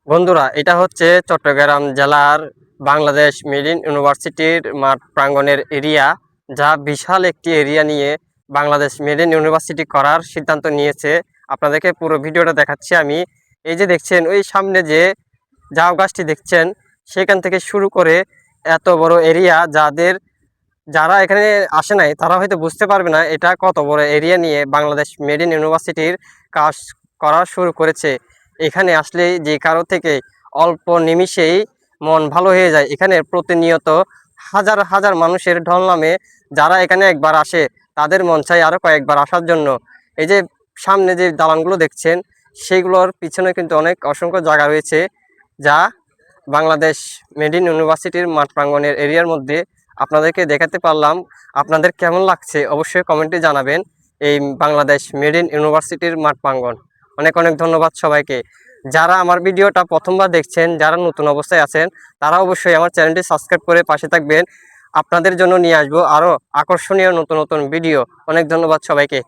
বন্ধুরা, এটা হচ্ছে চট্টগ্রাম জেলার বাংলাদেশ মেরিন ইউনিভার্সিটির মাঠ প্রাঙ্গণের এরিয়া, যা বিশাল একটি এরিয়া নিয়ে বাংলাদেশ মেরিন ইউনিভার্সিটি করার সিদ্ধান্ত নিয়েছে। আপনাদেরকে পুরো ভিডিওটা দেখাচ্ছি আমি। এই যে দেখছেন, ওই সামনে যে ঝাউ গাছটি দেখছেন, সেখান থেকে শুরু করে এত বড় এরিয়া, যারা এখানে আসে নাই তারা হয়তো বুঝতে পারবে না এটা কত বড় এরিয়া নিয়ে বাংলাদেশ মেরিন ইউনিভার্সিটির কাজ করা শুরু করেছে। এখানে আসলে যে কারো থেকে অল্প নিমিষেই মন ভালো হয়ে যায়। এখানে প্রতিনিয়ত হাজার হাজার মানুষের ঢল নামে। যারা এখানে একবার আসে তাদের মন চায় আরও কয়েকবার আসার জন্য। এই যে সামনে যে দালানগুলো দেখছেন, সেইগুলোর পিছনে কিন্তু অনেক অসংখ্য জায়গা রয়েছে, যা বাংলাদেশ মেরিন ইউনিভার্সিটির মাঠ প্রাঙ্গণের এরিয়ার মধ্যে আপনাদেরকে দেখাতে পারলাম। আপনাদের কেমন লাগছে অবশ্যই কমেন্টে জানাবেন। এই বাংলাদেশ মেরিন ইউনিভার্সিটির মাঠ প্রাঙ্গণ। অনেক অনেক ধন্যবাদ সবাইকে। যারা আমার ভিডিওটা প্রথমবার দেখছেন, যারা নতুন অবস্থায় আছেন, তারা অবশ্যই আমার চ্যানেলটি সাবস্ক্রাইব করে পাশে থাকবেন। আপনাদের জন্য নিয়ে আসবো আরও আকর্ষণীয় নতুন নতুন ভিডিও। অনেক ধন্যবাদ সবাইকে।